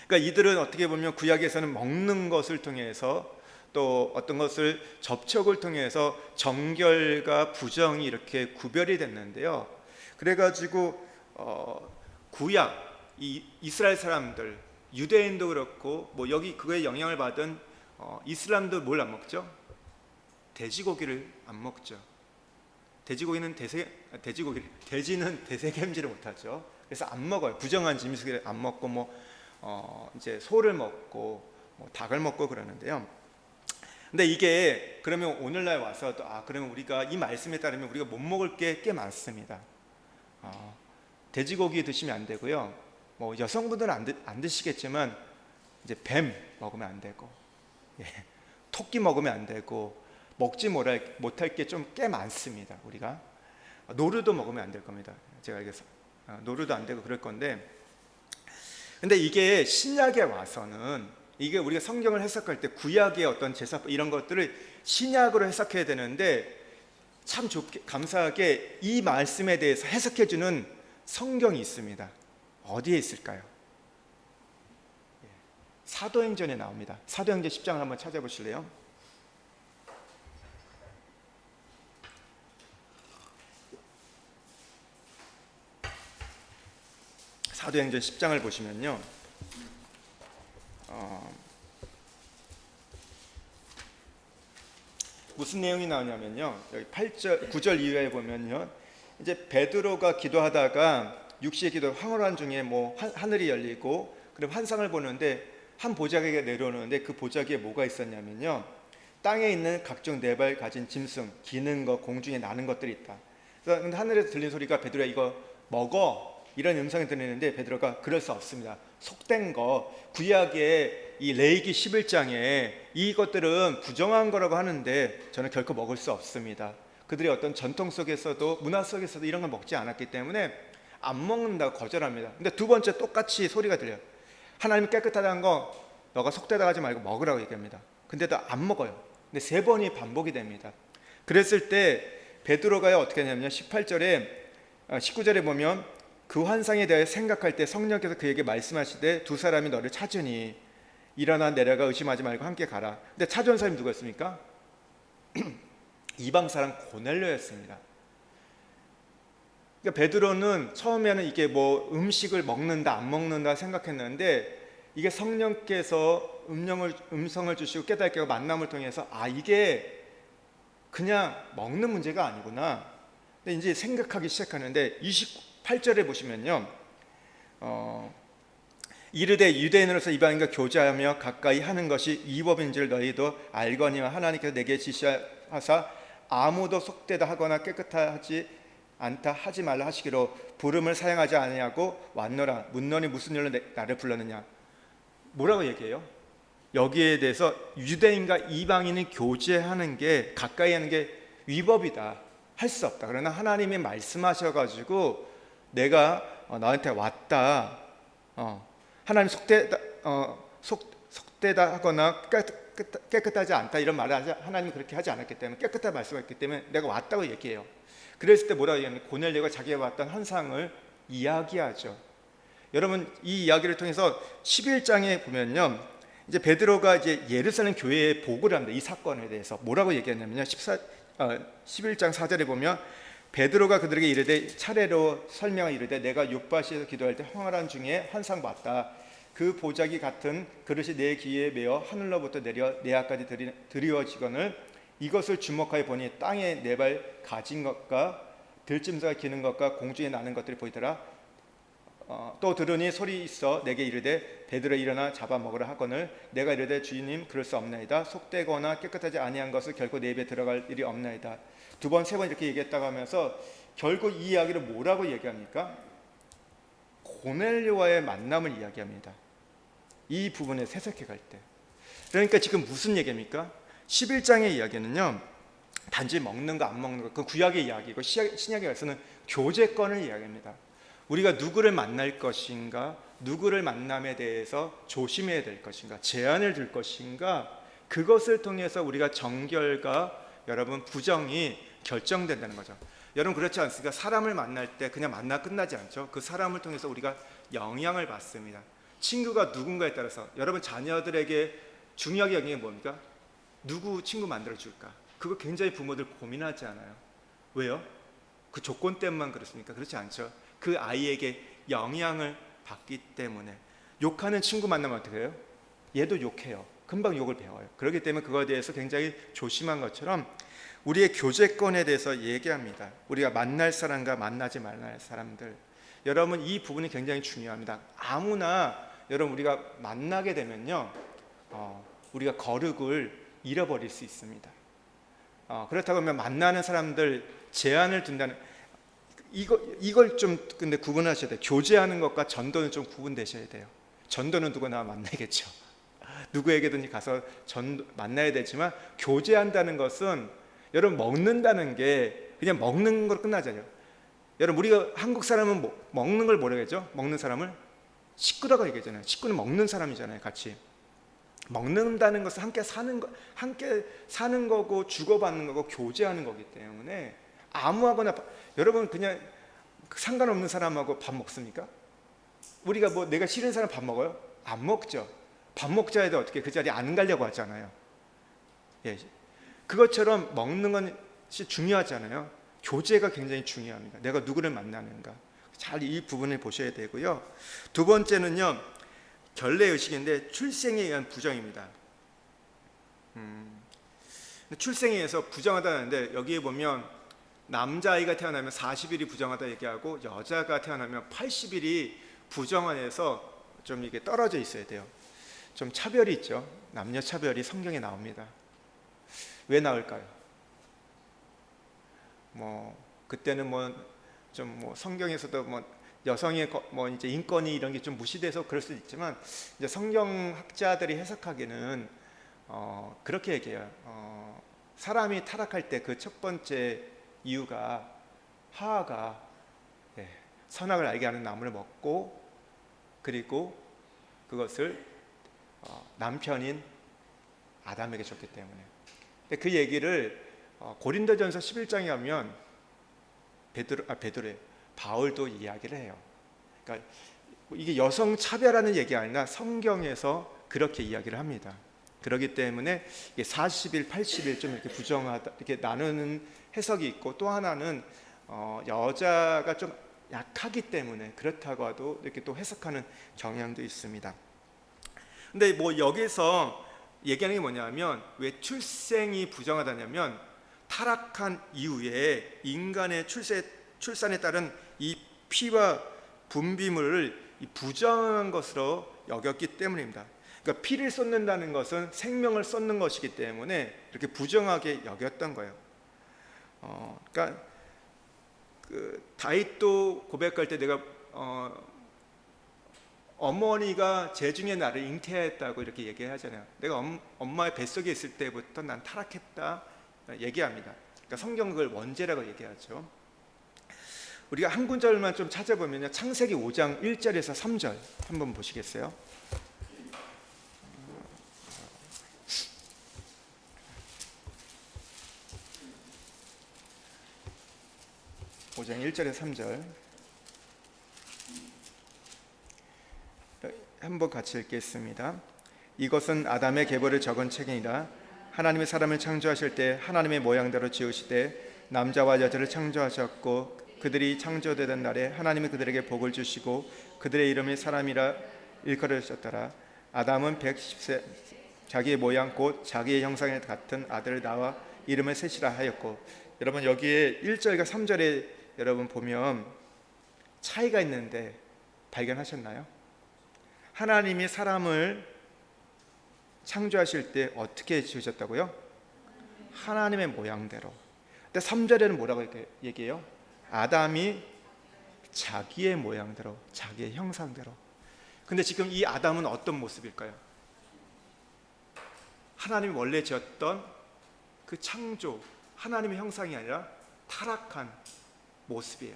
그러니까 이들은 어떻게 보면 구약에서는 먹는 것을 통해서 또 어떤 것을 접촉을 통해서 정결과 부정이 이렇게 구별이 됐는데요. 그래가지고 구약 이 이스라엘 사람들, 유대인도 그렇고 뭐 여기 그거에 영향을 받은 이슬람도 뭘 안 먹죠? 돼지고기를 안 먹죠. 돼지는 대세겜질을 못하죠. 그래서 안 먹어요. 부정한 짐승을 안 먹고 이제 소를 먹고 닭을 먹고 그러는데요. 근데 이게 그러면 오늘날 와서 또 그러면 우리가 이 말씀에 따르면 우리가 못 먹을 게 꽤 많습니다. 돼지고기 드시면 안 되고요. 뭐 여성분들은 안 드시겠지만 이제 뱀 먹으면 안 되고, 토끼 먹으면 안 되고, 먹지 못할 게 좀 꽤 많습니다. 우리가 노루도 먹으면 안 될 겁니다. 제가 알겠어. 노루도 안 되고 그럴 건데, 근데 이게 신약에 와서는 이게 우리가 성경을 해석할 때 구약의 어떤 제사법 이런 것들을 신약으로 해석해야 되는데 참 감사하게 이 말씀에 대해서 해석해주는 성경이 있습니다. 어디에 있을까요? 사도행전에 나옵니다. 사도행전 10장을 한번 찾아보실래요? 사도행전 10장을 보시면요, 무슨 내용이 나오냐면요, 여기 9절 이후에 보면요, 이제 베드로가 기도하다가 육시의 기도 황홀한 중에 뭐 하늘이 열리고 그럼 환상을 보는데 한 보자기가 내려오는데 그 보자기에 뭐가 있었냐면요, 땅에 있는 각종 네 발 가진 짐승, 기는 것, 공중에 나는 것들이 있다. 그래서 근데 하늘에서 들린 소리가 베드로야 이거 먹어, 이런 음성이 들리는데 베드로가 그럴 수 없습니다. 속된 거, 구약의 이 레위기 11장에 이것들은 부정한 거라고 하는데 저는 결코 먹을 수 없습니다. 그들의 어떤 전통 속에서도 문화 속에서도 이런 걸 먹지 않았기 때문에 안 먹는다고 거절합니다. 근데 두 번째 똑같이 소리가 들려요. 하나님이 깨끗하다는 거 너가 속되다 하지 말고 먹으라고 얘기합니다. 근데도 안 먹어요. 근데 3번이 반복이 됩니다. 그랬을 때 베드로가 어떻게 하냐면요, 19절에 보면 그 환상에 대해 생각할 때 성령께서 그에게 말씀하시되 두 사람이 너를 찾으니 일어나 내려가 의심하지 말고 함께 가라. 근데 찾아온 사람이 누구였습니까? 이방 사람 고넬료였습니다. 그러니까 베드로는 처음에는 이게 뭐 음식을 먹는다 안 먹는다 생각했는데 이게 성령께서 음성을 주시고 깨닫게 하고 만남을 통해서 이게 그냥 먹는 문제가 아니구나. 근데 이제 생각하기 시작하는데 28절에 보시면요, 이르되 유대인으로서 이방인과 교제하며 가까이 하는 것이 위법인 줄 너희도 알거니와 하나님께서 내게 지시하사 아무도 속되다 하거나 깨끗하지 않다 하지 말라 하시기로 부름을 사용하지 아니하고 왔노라. 묻노니 무슨 일로 나를 불렀느냐. 뭐라고 얘기해요? 여기에 대해서 유대인과 이방인이 교제하는 게, 가까이 하는 게 위법이다, 할 수 없다. 그러나 하나님이 말씀하셔가지고 내가 너한테 왔다, 하나님 속되다 하거나 깨끗하지 않다 이런 말을 하나님이 그렇게 하지 않았기 때문에, 깨끗하다 말씀했기 때문에 내가 왔다고 얘기해요. 그랬을 때 뭐라고 얘기하냐면 고넬료가 자기가 봤던 환상을 이야기하죠. 여러분, 이 이야기를 통해서 11장에 보면요, 이제 베드로가 이제 예루살렘 교회에 보고를 합니다. 이 사건에 대해서 뭐라고 얘기했냐면요, 11장 4절에 보면 베드로가 그들에게 이르되 차례로 설명을 이르되 내가 욥바시에서 기도할 때 황홀한 중에 환상 봤다. 그 보자기 같은 그릇이 내 귀에 메어 하늘로부터 내려 내 앞까지 드리워지거늘 이것을 주목하여 보니 땅에 네 발 가진 것과 들짐승가 기는 것과 공중에 나는 것들이 보이더라. 또 들으니 소리 있어 내게 이르되 베드로 일어나 잡아먹으라 하거늘 내가 이르되 주님 그럴 수 없나이다. 속되거나 깨끗하지 아니한 것을 결코 내 입에 들어갈 일이 없나이다. 2번, 3번 이렇게 얘기했다고 하면서 결국 이 이야기를 뭐라고 얘기합니까? 고넬료와의 만남을 이야기합니다. 이 부분에 해석해 갈 때. 그러니까 지금 무슨 얘기입니까? 11장의 이야기는요, 단지 먹는 거 안 먹는 거, 그 구약의 이야기고 신약에 가서는 교제권을 이야기합니다. 우리가 누구를 만날 것인가, 누구를 만남에 대해서 조심해야 될 것인가, 제한을 둘 것인가, 그것을 통해서 우리가 정결과 여러분 부정이 결정된다는 거죠. 여러분 그렇지 않습니까? 사람을 만날 때 그냥 만나 끝나지 않죠. 그 사람을 통해서 우리가 영향을 받습니다. 친구가 누군가에 따라서 여러분 자녀들에게 중요하게 여기는 게 뭡니까? 누구 친구 만들어줄까? 그거 굉장히 부모들 고민하지 않아요? 왜요? 그 조건 때문만 그렇습니까? 그렇지 않죠. 그 아이에게 영향을 받기 때문에. 욕하는 친구 만나면 어떻게 해요? 얘도 욕해요. 금방 욕을 배워요. 그렇기 때문에 그거에 대해서 굉장히 조심한 것처럼 우리의 교제권에 대해서 얘기합니다. 우리가 만날 사람과 만나지 말아야 사람들. 여러분 이 부분이 굉장히 중요합니다. 아무나 여러분 우리가 만나게 되면요, 우리가 거룩을 잃어버릴 수 있습니다. 그렇다고 하면 만나는 사람들 제한을 둔다는 이걸 좀 근데 구분하셔야 돼요. 교제하는 것과 전도는 좀 구분되셔야 돼요. 전도는 누구나 만나겠죠. 누구에게든지 가서 만나야 되지만 교제한다는 것은 여러분 먹는다는 게 그냥 먹는 걸로 끝나잖아요. 여러분 우리가 한국 사람은 먹는 걸 뭐라고 하죠? 먹는 사람을 식구라고 얘기하잖아요. 식구는 먹는 사람이잖아요. 같이 먹는다는 것은 함께 사는 거고 주고받는 거고 교제하는 거기 때문에 아무하거나 여러분 그냥 상관없는 사람하고 밥 먹습니까? 우리가 뭐 내가 싫은 사람 밥 먹어요? 안 먹죠. 밥 먹자 해도 어떻게 그 자리에 안 가려고 하잖아요. 예, 그것처럼 먹는 것이 중요하잖아요. 교제가 굉장히 중요합니다. 내가 누구를 만나는가 잘 이 부분을 보셔야 되고요. 두 번째는요, 결례의식인데 출생에 의한 부정입니다. 출생에 의해서 부정하다는데 여기에 보면 남자아이가 태어나면 40일이 부정하다 얘기하고 여자가 태어나면 80일이 부정한에서 좀 이게 떨어져 있어야 돼요. 좀 차별이 있죠. 남녀 차별이 성경에 나옵니다. 왜 나올까요? 그때는 성경에서도 여성의 이제 인권이 이런 게 좀 무시돼서 그럴 수도 있지만 이제 성경학자들이 해석하기는 그렇게 얘기해요. 사람이 타락할 때 그 첫 번째 이유가 하하가 선악을 알게 하는 나무를 먹고 그리고 그것을 남편인 아담에게 줬기 때문에. 근데 그 얘기를 고린도전서 11장에 가면 바울도 이야기를 해요. 그러니까 이게 여성 차별하는 얘기 아니라 성경에서 그렇게 이야기를 합니다. 그렇기 때문에 이게 40일, 80일 좀 이렇게 부정하다 이렇게 나누는 해석이 있고, 또 하나는 여자가 좀 약하기 때문에 그렇다고 해도 이렇게 또 해석하는 경향도 있습니다. 근데 뭐 여기서 얘기하는 게 뭐냐면, 왜 출생이 부정하다냐면 타락한 이후에 인간의 출산에 따른 이 피와 분비물을 부정한 것으로 여겼기 때문입니다. 그러니까 피를 쏟는다는 것은 생명을 쏟는 것이기 때문에 이렇게 부정하게 여겼던 거예요. 그러니까 그 다윗도 고백할 때 내가 어머니가 재중의 나를 잉태했다고 이렇게 얘기하잖아요. 내가 엄마의 뱃속에 있을 때부터 난 타락했다 얘기합니다. 그러니까 성경 그걸 원죄라고 얘기하죠. 우리가 한 구절만 좀 찾아보면요, 창세기 5장 1절에서 3절 한번 보시겠어요? (5장 1절에서 3절) 한번 같이 읽겠습니다. 이것은 아담의 계보를 적은 책이니라. 하나님의 사람을 창조하실 때 하나님의 모양대로 지으시되 남자와 여자를 창조하셨고, 그들이 창조되던 날에 하나님이 그들에게 복을 주시고 그들의 이름이 사람이라 일컬으셨더라. 아담은 110세 자기의 모양 곧 자기의 형상에 같은 아들을 낳아 이름을 셋이라 하였고. 여러분 여기에 1절과 3절에 여러분 보면 차이가 있는데 발견하셨나요? 하나님이 사람을 창조하실 때 어떻게 지으셨다고요? 하나님의 모양대로. 근데 3절에는 뭐라고 얘기해요? 아담이 자기의 모양대로, 자기의 형상대로. 근데 지금 이 아담은 어떤 모습일까요? 하나님이 원래 지었던 그 창조, 하나님의 형상이 아니라 타락한 모습이에요.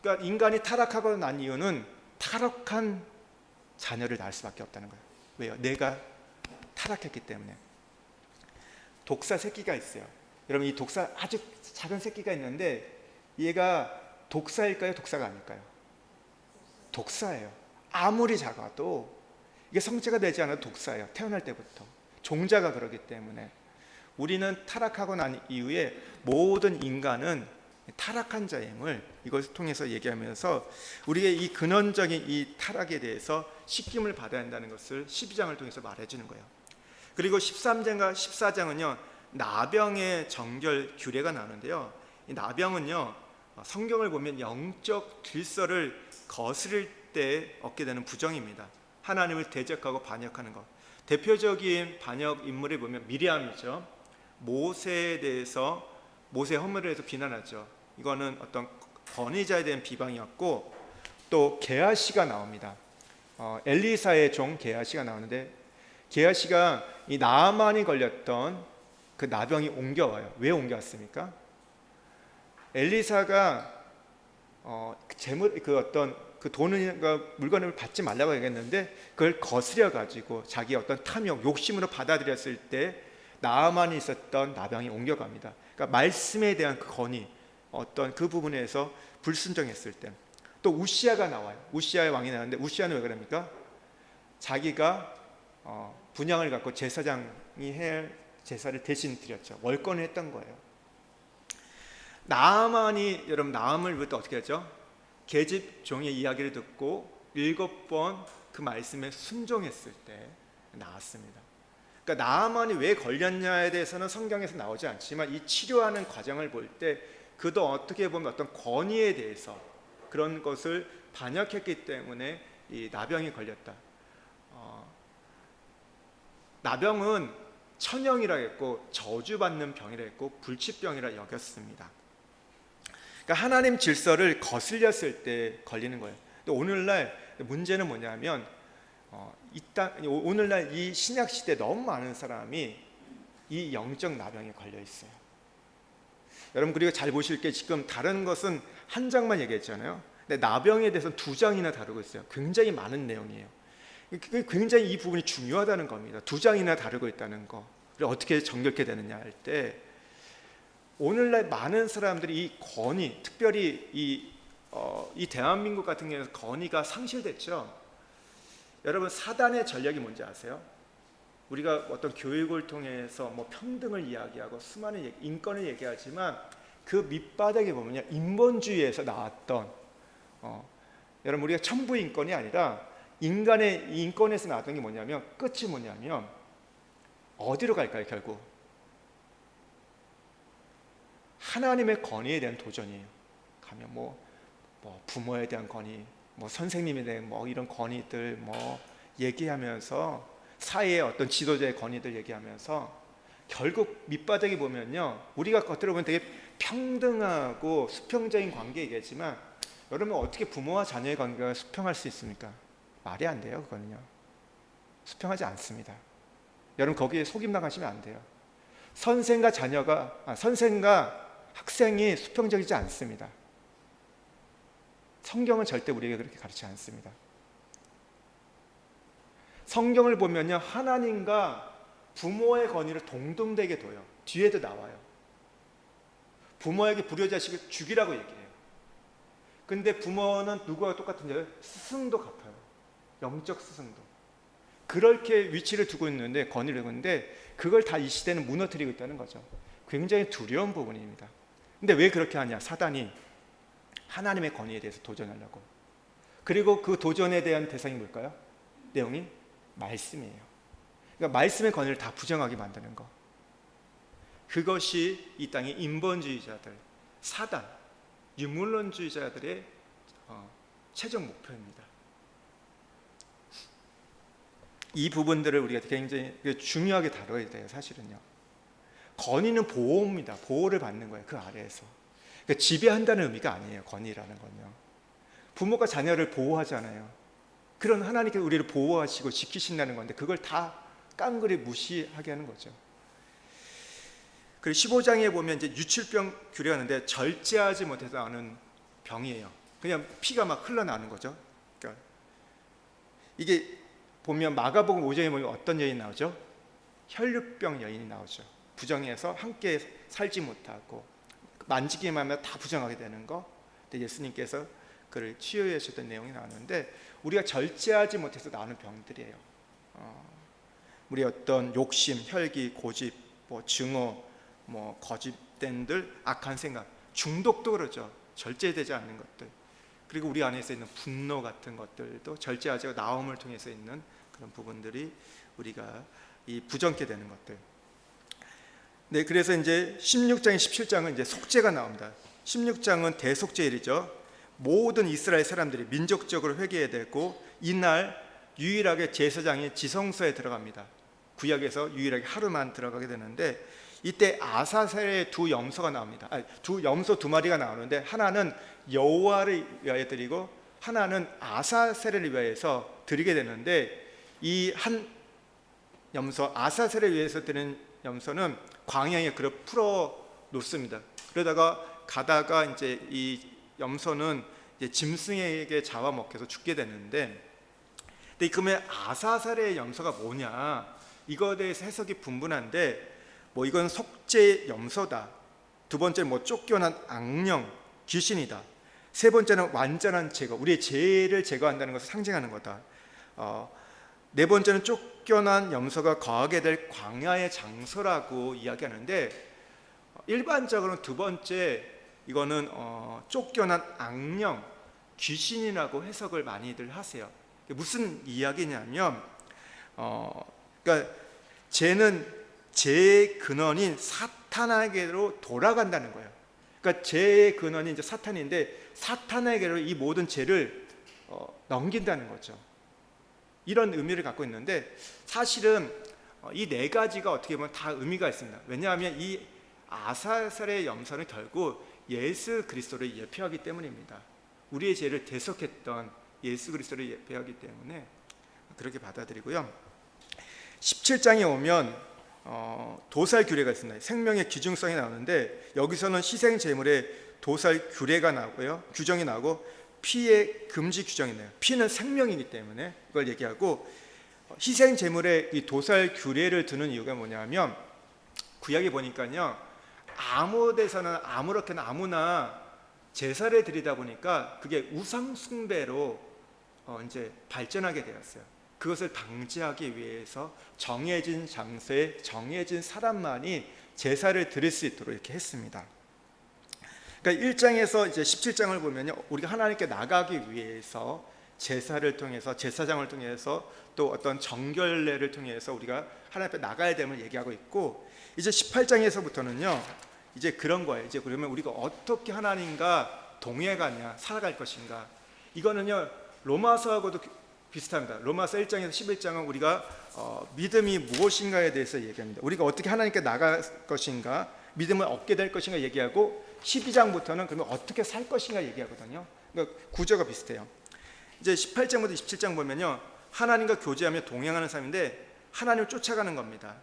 그러니까 인간이 타락하고 난 이유는 타락한 자녀를 낳을 수밖에 없다는 거예요. 왜요? 내가 타락했기 때문에. 독사 새끼가 있어요. 여러분 이 독사 아주 작은 새끼가 있는데 얘가 독사일까요? 독사가 아닐까요? 독사예요. 아무리 작아도 이게 성체가 되지 않아도 독사예요. 태어날 때부터. 종자가 그러기 때문에. 우리는 타락하고 난 이후에 모든 인간은 타락한 자임을 이것을 통해서 얘기하면서 우리의 이 근원적인 이 타락에 대해서 씻김을 받아야 한다는 것을 12장을 통해서 말해주는 거예요. 그리고 13장과 14장은요 나병의 정결 규례가 나오는데요, 이 나병은요 성경을 보면 영적 질서를 거스릴 때 얻게 되는 부정입니다. 하나님을 대적하고 반역하는 것. 대표적인 반역 인물을 보면 미리암이죠. 모세에 대해서 모세 허물을 해서 비난하죠. 이거는 어떤 권위자에 대한 비방이었고, 또 게하시가 나옵니다. 엘리사의 종 게하시가 나오는데, 게하시가 이 나아만이 걸렸던 그 나병이 옮겨와요. 왜 옮겨왔습니까? 엘리사가 재물 어떤 그 돈과 물건을 받지 말라고 얘기했는데 그걸 거스려 가지고 자기 어떤 탐욕, 욕심으로 받아들였을 때 나아만이 있었던 나병이 옮겨갑니다. 그러니까 말씀에 대한 그 권위, 어떤 그 부분에서 불순종했을 때. 또 우시아가 나와요. 우시아의 왕이 나왔는데 우시아는 왜 그럽니까? 자기가 분향을 갖고 제사장이 할 제사를 대신 드렸죠. 월권을 했던 거예요. 나아만이, 여러분 나아만을 또 어떻게 하죠? 계집 종의 이야기를 듣고 7번 그 말씀에 순종했을 때 나았습니다. 그러니까 나아만이 왜 걸렸냐에 대해서는 성경에서 나오지 않지만 이 치료하는 과정을 볼 때 그도 어떻게 보면 어떤 권위에 대해서 그런 것을 반역했기 때문에 이 나병이 걸렸다. 나병은 천형이라 했고 저주받는 병이라 했고 불치병이라 여겼습니다. 그러니까 하나님 질서를 거슬렸을 때 걸리는 거예요. 근데 오늘날 문제는 뭐냐면 오늘날 이 신약 시대 너무 많은 사람이 이 영적 나병에 걸려 있어요. 여러분 그리고 잘 보실 게 지금 다른 것은 한 장만 얘기했잖아요. 근데 나병에 대해서는 2장이나 다루고 있어요. 굉장히 많은 내용이에요. 굉장히 이 부분이 중요하다는 겁니다. 두 장이나 다르고 있다는 거. 그리고 어떻게 정결케 되느냐 할 때, 오늘날 많은 사람들이 이 권위, 특별히 이 대한민국 같은 경우는 권위가 상실됐죠. 여러분, 사단의 전략이 뭔지 아세요? 우리가 어떤 교육을 통해서 뭐 평등을 이야기하고 수많은 인권을 얘기하지만 그 밑바닥에 보면요, 인본주의에서 나왔던 여러분, 우리가 천부 인권이 아니라 인간의 인권에서 나왔던 게 뭐냐면, 끝이 뭐냐면 어디로 갈까요? 결국 하나님의 권위에 대한 도전이에요. 가면 뭐 부모에 대한 권위, 뭐 선생님에 대한 뭐 이런 권위들 뭐 얘기하면서, 사회의 어떤 지도자의 권위들 얘기하면서, 결국 밑바닥에 보면요, 우리가 겉으로 보면 되게 평등하고 수평적인 관계 얘기했지만, 여러분 어떻게 부모와 자녀의 관계가 수평할 수 있습니까? 말이 안 돼요. 그거는요, 수평하지 않습니다. 여러분 거기에 속임 나가시면 안 돼요. 선생과 학생이 수평적이지 않습니다. 성경은 절대 우리에게 그렇게 가르치지 않습니다. 성경을 보면요, 하나님과 부모의 권위를 동등되게 둬요. 뒤에도 나와요. 부모에게 불효자식을 죽이라고 얘기해요. 근데 부모는 누구와 똑같은지 스승도 갚아요. 영적 스승도. 그렇게 위치를 두고 있는데, 권위를 두고 있는데, 그걸 다 이 시대는 무너뜨리고 있다는 거죠. 굉장히 두려운 부분입니다. 근데 왜 그렇게 하냐? 사단이 하나님의 권위에 대해서 도전하려고. 그리고 그 도전에 대한 대상이 뭘까요? 내용이 말씀이에요. 그러니까 말씀의 권위를 다 부정하게 만드는 거. 그것이 이 땅의 인본주의자들, 사단, 유물론주의자들의 최종 목표입니다. 이 부분들을 우리가 굉장히 중요하게 다뤄야 돼요. 사실은요, 권위는 보호입니다. 보호를 받는 거예요. 그 아래에서. 그러니까 지배한다는 의미가 아니에요. 권위라는 건요, 부모가 자녀를 보호하잖아요. 그런 하나님께서 우리를 보호하시고 지키신다는 건데, 그걸 다 깡그리 무시하게 하는 거죠. 그리고 15장에 보면 이제 유출병 규례하는데, 절제하지 못해서 나는 병이에요. 그냥 피가 막 흘러나는 거죠. 그러니까 이게 보면 마가복음 5장에 보면 어떤 여인이 나오죠? 혈류병 여인이 나오죠. 부정해서 함께 살지 못하고 만지기만 하면 다 부정하게 되는 거. 근데 예수님께서 그를 치유해 주셨던 내용이 나오는데, 우리가 절제하지 못해서 나오는 병들이에요. 우리 어떤 욕심, 혈기, 고집, 뭐 증오, 뭐 거짓된들, 악한 생각, 중독도 그러죠. 절제되지 않는 것들. 그리고 우리 안에서 있는 분노 같은 것들도 절제하지 않고 나옴을 통해서 있는 그런 부분들이 우리가 이 부정케 되는 것들. 네, 그래서 이제 16장에 17장은 이제 속죄가 나옵니다. 16장은 대속죄일이죠. 모든 이스라엘 사람들이 민족적으로 회개해야 되고, 이날 유일하게 제사장이 지성소에 들어갑니다. 구약에서 유일하게 하루만 들어가게 되는데, 이때 아사셀의 두 염소가 나옵니다. 두 염소 두 마리가 나오는데, 하나는 여호와를 위하여 드리고 하나는 아사셀을 위하여서 드리게 되는데, 이 한 염소, 아사셀을 위해서 드리는 염소는 광야에 그를 풀어 놓습니다. 그러다가 가다가 이제 이 염소는 이제 짐승에게 잡아먹혀서 죽게 되는데, 근데 그러면 아사셀의 염소가 뭐냐? 이거에 대해서 해석이 분분한데, 뭐 이건 속죄 염소다. 두 번째는 뭐 쫓겨난 악령, 귀신이다. 세 번째는 완전한 제거, 우리의 죄를 제거한다는 것을 상징하는 거다. 네 번째는 쫓겨난 염소가 거하게 될 광야의 장소라고 이야기하는데, 일반적으로는 두 번째 이거는 쫓겨난 악령, 귀신이라고 해석을 많이들 하세요. 무슨 이야기냐면, 그러니까 죄는 죄의 근원인 사탄에게로 돌아간다는 거예요. 그러니까 죄의 근원이 이제 사탄인데, 사탄에게로 이 모든 죄를 넘긴다는 거죠. 이런 의미를 갖고 있는데, 사실은 이 네 가지가 어떻게 보면 다 의미가 있습니다. 왜냐하면 이 아사셀의 염소는 결국 예수 그리스도를 예표하기 때문입니다. 우리의 죄를 대속했던 예수 그리스도를 예표하기 때문에 그렇게 받아들이고요. 17장에 오면 도살 규례가 있습니다. 생명의 기중성이 나오는데, 여기서는 희생 제물에 도살 규례가 나오고요, 규정이 나오고, 피의 금지 규정이 있네요. 피는 생명이기 때문에 이걸 얘기하고, 희생 제물에 이 도살 규례를 두는 이유가 뭐냐면, 구약에 보니까요, 아무 데서나 아무렇게나 아무나 제사를 드리다 보니까 그게 우상 숭배로 이제 발전하게 되었어요. 그것을 방지하기 위해서 정해진 장소에 정해진 사람만이 제사를 드릴 수 있도록 이렇게 했습니다. 그러니까 1장에서 이제 17장을 보면요, 우리가 하나님께 나가기 위해서 제사를 통해서, 제사장을 통해서, 또 어떤 정결례를 통해서 우리가 하나님 앞에 나가야 됨을 얘기하고 있고, 이제 18장에서부터는요 이제 그런 거예요. 이제 그러면 우리가 어떻게 하나님과 동행하냐, 살아갈 것인가. 이거는요 로마서하고도 비슷합니다. 로마서 1장에서 11장은 우리가 믿음이 무엇인가에 대해서 얘기합니다. 우리가 어떻게 하나님께 나갈 것인가, 믿음을 얻게 될 것인가 얘기하고, 12장부터는 그러면 어떻게 살 것인가 얘기하거든요. 그러니까 구조가 비슷해요. 이제 18장부터 27장 보면요, 하나님과 교제하며 동행하는 삶인데 하나님을 쫓아가는 겁니다.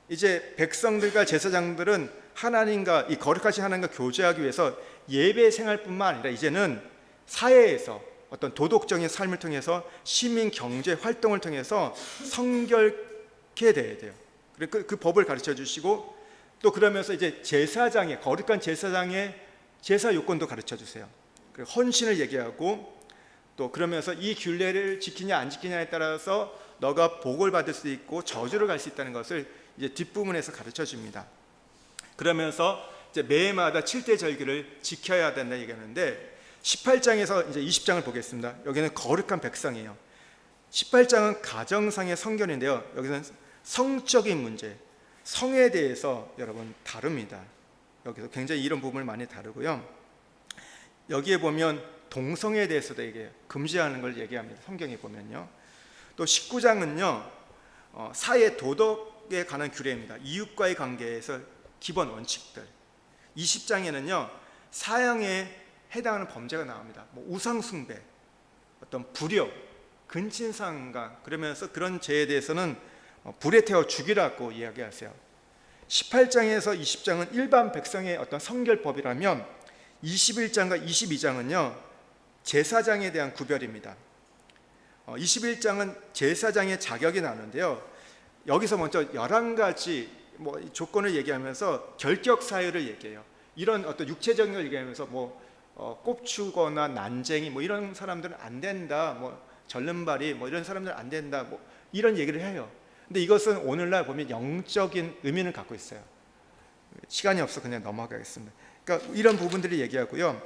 이제 백성들과 제사장들은 하나님과, 이 거룩하신 하나님과 교제하기 위해서 예배 생활뿐만 아니라 이제는 사회에서 어떤 도덕적인 삶을 통해서 시민 경제 활동을 통해서 성결케 돼야 돼요. 그 법을 가르쳐 주시고, 또 그러면서 이제 제사장의, 거룩한 제사장의 제사 요건도 가르쳐 주세요. 헌신을 얘기하고, 또 그러면서 이 규례를 지키냐 안 지키냐에 따라서 너가 복을 받을 수 있고 저주를 갈 수 있다는 것을 이제 뒷부분에서 가르쳐 줍니다. 그러면서 이제 매해마다 7대 절기를 지켜야 된다 얘기하는데, 18장에서 이제 20장을 보겠습니다. 여기는 거룩한 백성이에요. 18장은 가정상의 성결인데요, 여기서는 성적인 문제, 성에 대해서 여러분 다룹니다. 여기서 굉장히 이런 부분을 많이 다루고요. 여기에 보면 동성애에 대해서도 이게 금지하는 걸 얘기합니다. 성경에 보면요. 또 19장은요 사회 도덕에 관한 규례입니다. 이웃과의 관계에서 기본 원칙들. 20장에는요 사형에 해당하는 범죄가 나옵니다. 뭐 우상 숭배, 어떤 불효, 근친상간, 그러면서 그런 죄에 대해서는 불에 태워 죽이라고 이야기하세요. 18장에서 20장은 일반 백성의 어떤 성결법이라면, 21장과 22장은요 제사장에 대한 구별입니다. 21장은 제사장의 자격이 나오는데요, 여기서 먼저 11가지 조건을 얘기하면서 결격 사유를 얘기해요. 이런 어떤 육체적인 걸 얘기하면서 꼽추거나 난쟁이 이런 사람들은 안 된다, 절름발이 이런 사람들은 안 된다, 이런 얘기를 해요. 근데 이것은 오늘날 보면 영적인 의미를 갖고 있어요. 시간이 없어 그냥 넘어가겠습니다. 그러니까 이런 부분들을 얘기하고요.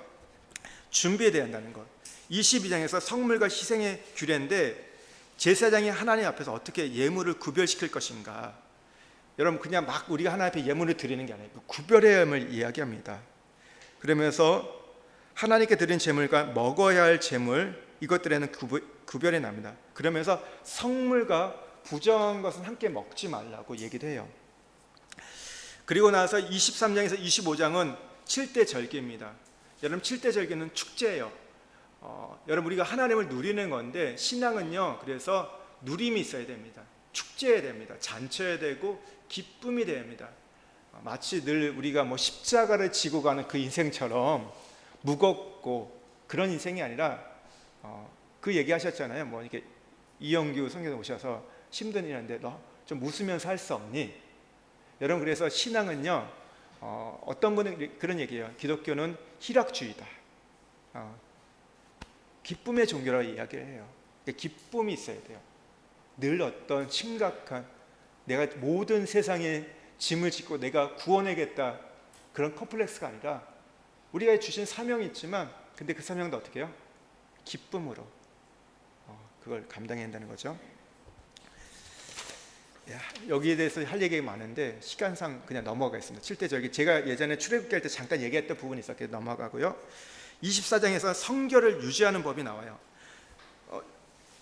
준비해야 한다는 것. 22장에서 성물과 희생의 규례인데, 제사장이 하나님 앞에서 어떻게 예물을 구별시킬 것인가. 여러분, 그냥 막 우리가 하나님 앞에 예물을 드리는 게 아니에요. 구별해야 함을 이야기합니다. 그러면서 하나님께 드린 제물과 먹어야 할 제물, 이것들에는 구별해 납니다. 그러면서 성물과 부정한 것은 함께 먹지 말라고 얘기도 해요. 그리고 나서 23장에서 25장은 7대 절기입니다. 여러분, 7대 절기는 축제예요. 여러분, 우리가 하나님을 누리는 건데, 신앙은요 그래서 누림이 있어야 됩니다. 축제해야 됩니다. 잔쳐야 되고 기쁨이 됩니다. 마치 늘 우리가 십자가를 지고 가는 그 인생처럼 무겁고 그런 인생이 아니라, 그 얘기하셨잖아요. 이렇게 이영규 성경에 오셔서 힘든 일인데 너 좀 웃으면서 할 수 없니? 여러분, 그래서 신앙은요 어떤 분은 그런 얘기해요. 기독교는 희락주의다, 기쁨의 종교라고 이야기를 해요. 기쁨이 있어야 돼요. 늘 어떤 심각한, 내가 모든 세상에 짐을 짓고 내가 구원하겠다, 그런 컴플렉스가 아니라, 우리가 주신 사명이 있지만, 근데 그 사명도 어떻게 해요? 기쁨으로 그걸 감당해야 한다는 거죠. 여기에 대해서 할 얘기가 많은데 시간상 그냥 넘어가겠습니다. 7대 절기, 제가 예전에 출애굽기 할 때 잠깐 얘기했던 부분이 있었기 때문에 넘어가고요. 24장에서 성결을 유지하는 법이 나와요.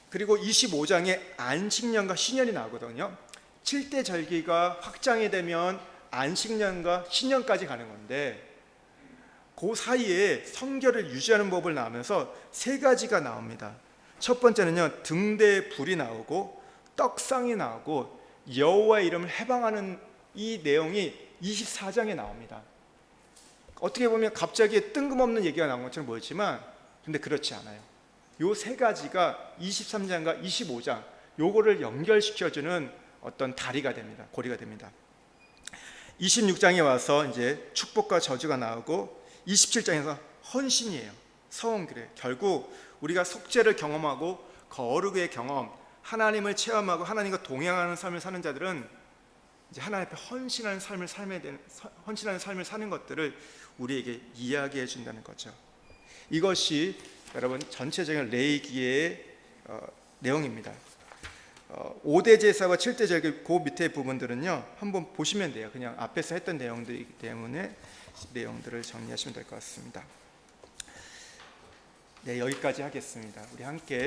그리고 25장에 안식년과 신년이 나오거든요. 7대 절기가 확장이 되면 안식년과 신년까지 가는 건데, 그 사이에 성결을 유지하는 법을 나오면서 3가지가 나옵니다. 첫 번째는요, 등대에 불이 나오고 떡상이 나오고 여호와의 이름을 해방하는 이 내용이 24장에 나옵니다. 어떻게 보면 갑자기 뜬금없는 얘기가 나온 것처럼 보였지만 근데 그렇지 않아요. 요 세 가지가 23장과 25장 요거를 연결시켜주는 어떤 다리가 됩니다. 고리가 됩니다. 26장에 와서 이제 축복과 저주가 나오고 27장에서 헌신이에요. 서원그래. 결국 우리가 속죄를 경험하고 거룩의 경험, 하나님을 체험하고 하나님과 동행하는 삶을 사는 자들은 이제 하나님 앞에 헌신하는 삶을 사는 것들을 우리에게 이야기해 준다는 거죠. 이것이 여러분 전체적인 레위기의 내용입니다. 5대 제사와 7대 절기 그 밑에 부분들은요 한번 보시면 돼요. 그냥 앞에서 했던 내용들이기 때문에 내용들을 정리하시면 될 것 같습니다. 네, 여기까지 하겠습니다. 우리 함께